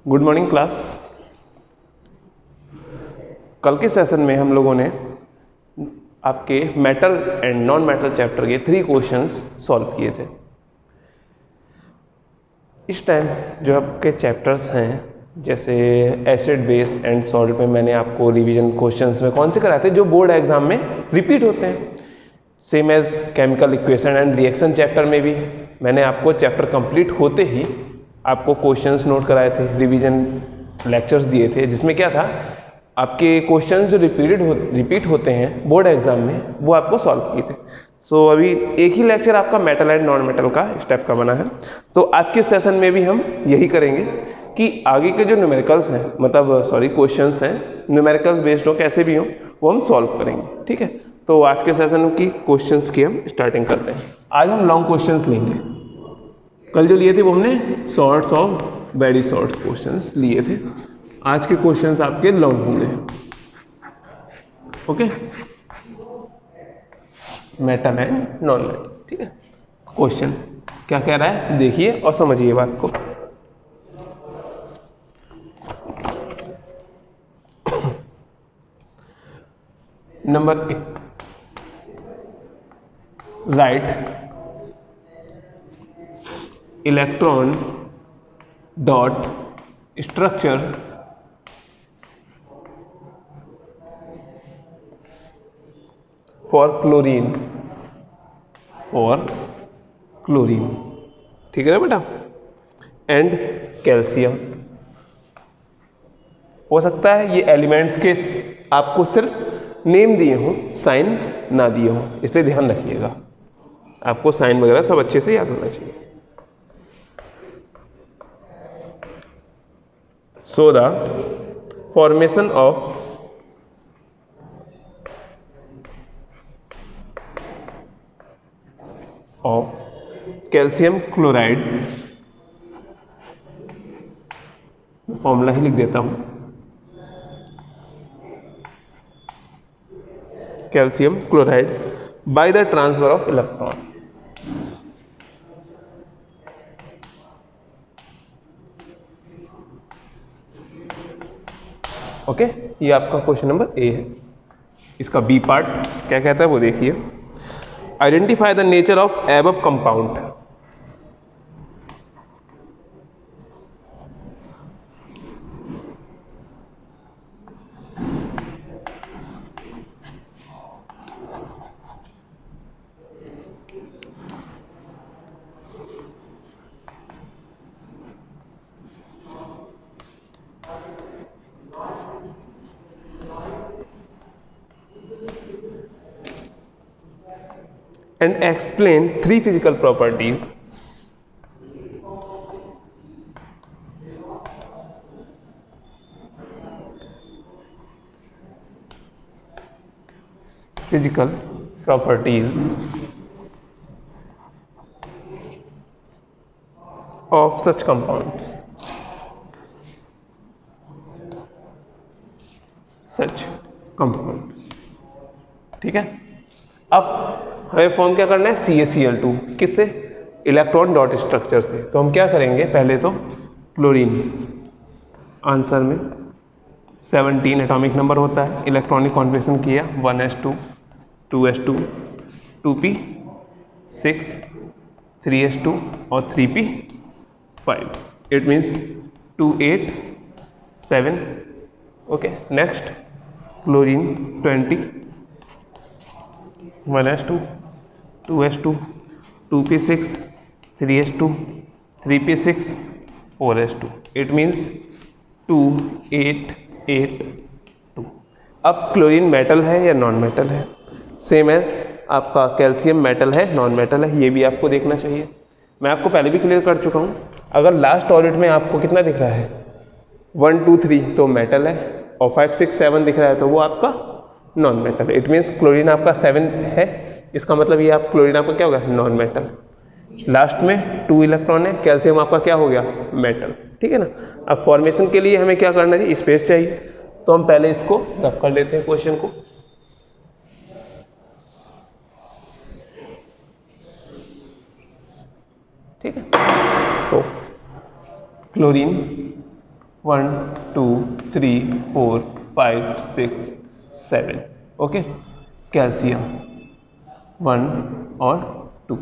Good morning class. कल के session में हम लोगों ने आपके metal and non metal chapter के 3 क्वेश्चंस सॉल्व किए थे। इस टाइम जो आपके चैप्टर्स हैं जैसे एसिड बेस एंड सॉल्ट में मैंने आपको रिवीजन क्वेश्चंस में कौन से कराए थे जो बोर्ड एग्जाम में रिपीट होते हैं। Same as chemical equation and reaction chapter में भी मैंने आपको चैप्टर कंप्लीट होते ही आपको क्वेश्चंस नोट कराए थे, रिवीजन लेक्चर्स दिए थे, जिसमें क्या था आपके क्वेश्चंस जो रिपीट होते हैं बोर्ड एग्जाम में वो आपको सॉल्व किए थे। सो अभी एक ही लेक्चर आपका मेटल एंड नॉन मेटल का स्टेप का बना है। तो आज के सेशन में भी हम यही करेंगे कि आगे के जो न्यूमेरिकल्स हैं क्वेश्चंस हैं न्यूमेरिकल्स बेस्ड हो कैसे भी हो वो हम सॉल्व करेंगे। ठीक है, तो आज के सेशन की क्वेश्चंस की हम स्टार्टिंग करते हैं। आज हम लॉन्ग क्वेश्चंस लेंगे। कल जो लिए थे वो हमने शॉर्ट्स और वेरी शॉर्ट्स क्वेश्चंस लिए थे। आज के क्वेश्चंस आपके लॉन्ग होंगे। Okay, metal and non metal. ठीक है, क्वेश्चन क्या कह रहा है देखिए और समझिए बात को। Number 1, right electron dot structure for chlorine ठीक है ना बेटा, एंड कैल्शियम। हो सकता है ये एलिमेंट्स के आपको सिर्फ नेम दिए हों, साइन ना दिए हों, इसलिए ध्यान रखिएगा, आपको साइन वगैरह सब अच्छे से याद होना चाहिए। So the formation of calcium chloride, formula ही लिख देता हूं, calcium chloride by the transfer of electron. Okay, ये आपका क्वेश्चन नंबर ए है। इसका बी पार्ट क्या कहता है वो देखिए। Identify the nature of above compound. And explain 3 physical properties of such compounds. ठीक है, अब हमें फॉर्म क्या करना है CaCl2 किससे, इलेक्ट्रॉन डॉट स्ट्रक्चर से। तो हम क्या करेंगे, पहले तो क्लोरीन, आंसर में 17 एटॉमिक नंबर होता है, इलेक्ट्रॉनिक कॉन्फिगरेशन किया 1s2 2s2 2p 6 3s2 और 3p5, it means 2 8 7। Okay, next chlorine 20 1s2 2s2 2p6 3s2 3p6 4s2, it means 2 8 8 2। अब क्लोरीन मेटल है या नॉन मेटल है, सेम एज आपका कैल्शियम मेटल है नॉन मेटल है, ये भी आपको देखना चाहिए। मैं आपको पहले भी क्लियर कर चुका हूँ। अगर लास्ट ऑडिट में आपको कितना दिख रहा है 1 2 3 तो मेटल है, और 5 6 7 दिख रहा है तो वो आपका non metal. It means chlorine आपका 7 है, इसका मतलब ये आप क्लोरीन आपका क्या होगा नॉन मेटल। लास्ट में 2 इलेक्ट्रॉन है, कैल्शियम आपका क्या हो गया मेटल। ठीक है ना। अब फॉर्मेशन के लिए हमें क्या करना चाहिए, स्पेस चाहिए, तो हम पहले इसको रख कर लेते हैं क्वेश्चन को। ठीक है, तो क्लोरीन 1 2 3 4 5 6 7। ओके, कैल्शियम 1 और 2।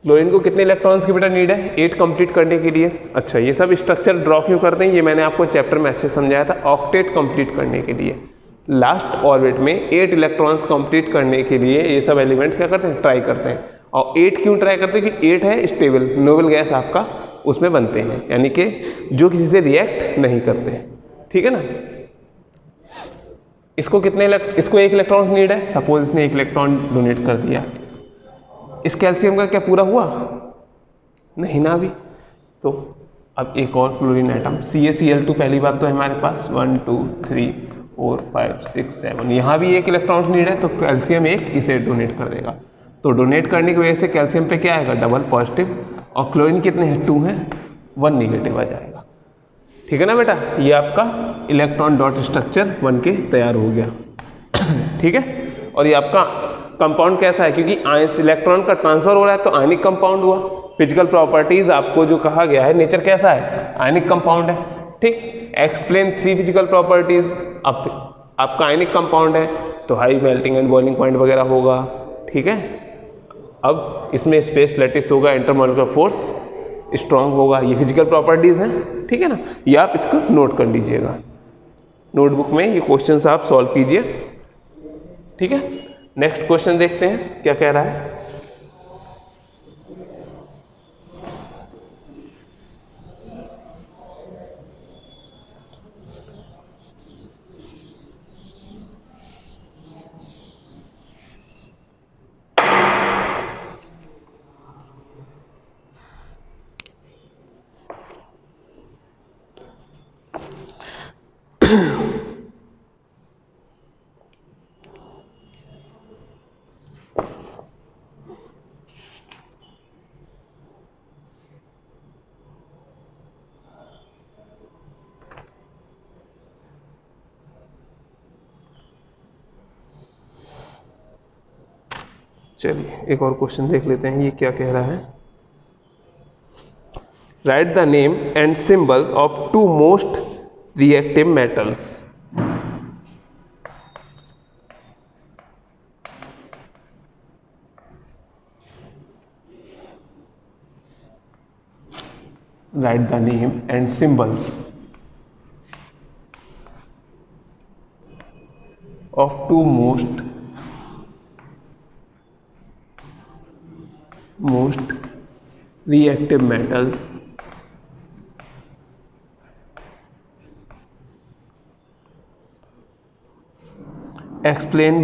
क्लोरीन को कितने इलेक्ट्रॉन्स की बेटा नीड है? 8 कंप्लीट करने के लिए। अच्छा, ये सब स्ट्रक्चर ड्रॉ क्यों करते हैं? ये मैंने आपको चैप्टर में अच्छे समझाया था। ऑक्टेट कंप्लीट करने के लिए, लास्ट ऑर्बिट में 8 इलेक्ट्रॉन्स कंप्लीट करने के लिए ये सब एलिमेंट्स क्या करते हैं? ट्राई करते हैं। और 8 क्यों ट्राई करते हैं? कि 8 है स्टेबल, नोबल गैस आपका उसमें बनते हैं, यानी कि जो किसी से रिएक्ट नहीं करते। ठीक है ना? इसको इसको 1 इलेक्ट्रॉन नीड है। सपोज इसने 1 इलेक्ट्रॉन डोनेट कर दिया, इस कैल्शियम का क्या पूरा हुआ? नहीं ना अभी। तो अब एक और क्लोरीन एटम CaCl2 पहली बात तो है हमारे पास 1 2 3 4 5 6 7, यहाँ भी 1 इलेक्ट्रॉन नीड है, तो कैल्शियम 1 इसे डोनेट कर देगा। तो डोनेट करने की वजह से कैल्शियम पे क्या आएगा? Double positive. और क्लोरीन कितने हैं? 2 हैं, 1 निगेटिव आ जाएगा। ठीक है ना बेटा? ये आपका इलेक्ट्रॉन डॉट स्ट्रक्चर बन के तैयार हो गया। ठीक है, और ये आपका कंपाउंड कैसा है? क्योंकि आयंस इलेक्ट्रॉन का ट्रांसफर हो रहा है तो आयनिक कंपाउंड हुआ। फिजिकल प्रॉपर्टीज आपको जो कहा गया है, नेचर कैसा है? आयनिक कंपाउंड है। ठीक, एक्सप्लेन 3 फिजिकल प्रॉपर्टीज। अब आपका आयनिक कंपाउंड है तो high melting and boiling point वगैरह होगा। ठीक है, अब इसमें स्पेस लैटिस होगा, इंटरमॉलिक्यूलर फोर्स स्ट्रांग होगा। ये फिजिकल प्रॉपर्टीज हैं। ठीक है ना? ये आप इसको नोट कर लीजिएगा, नोटबुक में ये क्वेश्चंस आप सॉल्व कीजिए। ठीक है, नेक्स्ट क्वेश्चन देखते हैं क्या कह रहा है। चलिए एक और क्वेश्चन देख लेते हैं, ये क्या कह रहा है। Right the name and symbols of 2 most reactive metals. Right the name and symbols of 2 most reactive metals explained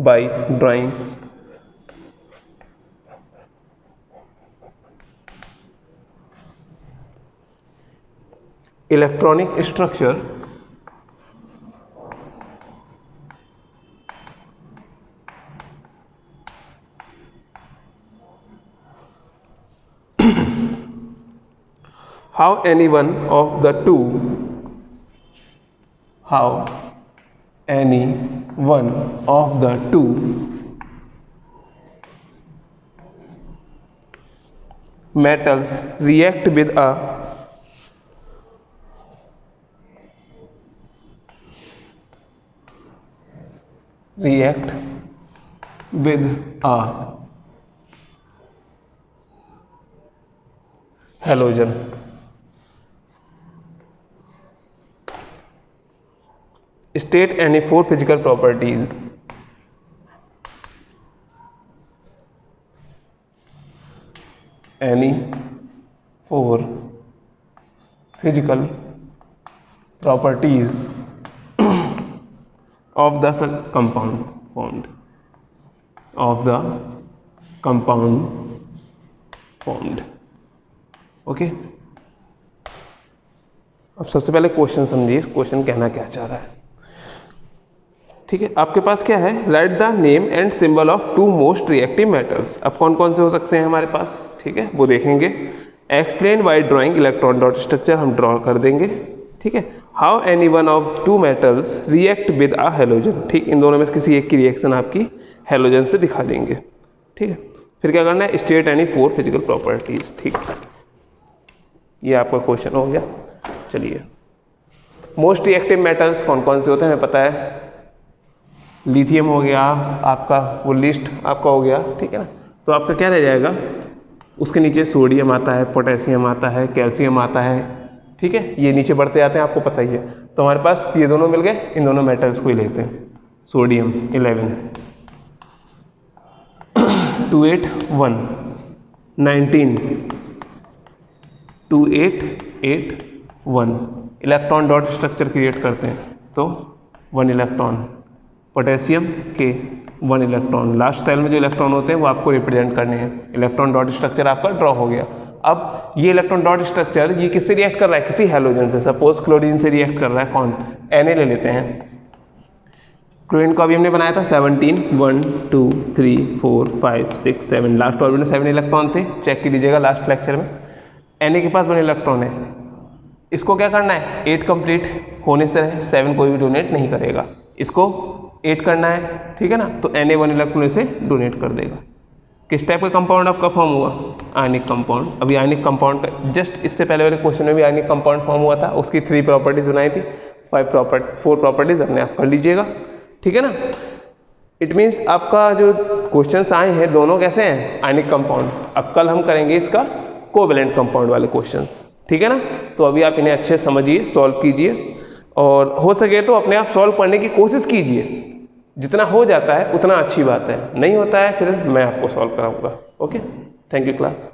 by drawing electronic structure how any one of the two metals react with a halogen। State any 4 physical properties of the compound formed। Okay, अब सबसे पहले question समझिए, इस question कहना क्या चाह रहा है। ठीक है, आपके पास क्या है? Right the name and symbol of 2 most reactive metals. अब कौन कौन से हो सकते हैं हमारे पास? ठीक है, वो देखेंगे। Explain by drawing electron dot structure, हम ड्रॉ कर देंगे। ठीक है, how any one of 2 metals react with a halogen. ठीक, इन दोनों में से किसी एक की रिएक्शन आपकी हेलोजन से दिखा देंगे। ठीक है, फिर क्या करना है, स्टेट एनी 4 फिजिकल प्रॉपर्टीज। ठीक, ये आपका क्वेश्चन हो गया। चलिए, मोस्ट रिएक्टिव मेटल्स कौन कौन से होते हैं हमें पता है, लिथियम हो गया आपका, वो लिस्ट आपका हो गया। ठीक है ना, तो आपका क्या रह जाएगा, उसके नीचे सोडियम आता है, पोटेशियम आता है, कैल्शियम आता है। ठीक है, ये नीचे बढ़ते जाते हैं, आपको पता ही है। तो हमारे पास ये दोनों मिल गए, इन दोनों मेटल्स को ही लेते हैं। Sodium 11, 281, 19, 2881, electron dot structure create करते हैं तो 1 इलेक्ट्रॉन, पोटेशियम के 1 इलेक्ट्रॉन, लास्ट सेल में जो इलेक्ट्रॉन होते हैं वो आपको रिप्रेजेंट करने हैं। इलेक्ट्रॉन डॉट स्ट्रक्चर आपका ड्रॉ हो गया। अब ये इलेक्ट्रॉन डॉट स्ट्रक्चर ये किससे रिएक्ट कर रहा है, किसी हेलोजन से, सपोज क्लोरीन से रिएक्ट कर रहा है। कौन, Na ले लेते हैं। क्लोरीन को अभी हमने बनाया था 17, 1 2 3 4 5 6 7, लास्ट ऑर्बिट में 7 इलेक्ट्रॉन थे, चेक कर लीजिएगा लास्ट लेक्चर में। Na के पास 1 इलेक्ट्रॉन है, इसको क्या करना है, 8 कंप्लीट होने से 7 कोई भी डोनेट नहीं करेगा, इसको 8 करना है। ठीक है ना, तो Na 1 इलेक्ट्रॉन इसे डोनेट कर देगा। किस टाइप का कंपाउंड आपका फॉर्म हुआ, आयनिक कंपाउंड। अभी आयनिक कंपाउंड का जस्ट इससे पहले वाले क्वेश्चन में भी आयनिक कंपाउंड फॉर्म हुआ था, उसकी 3 प्रॉपर्टीज बनाई थी, 4 प्रॉपर्टीज अपने आप कर लीजिएगा। ठीक है ना, इट मीन्स आपका जो क्वेश्चंस आए हैं दोनों कैसे हैं, आयनिक कंपाउंड। अब कल हम करेंगे इसका कोवैलेंट कंपाउंड वाले क्वेश्चंस। ठीक है ना, तो अभी आप इन्हें अच्छे समझिए, सॉल्व कीजिए, और हो सके तो अपने आप सॉल्व करने की कोशिश कीजिए। जितना हो जाता है उतना अच्छी बात है, नहीं होता है फिर मैं आपको सॉल्व कराऊंगा। Okay, thank you class.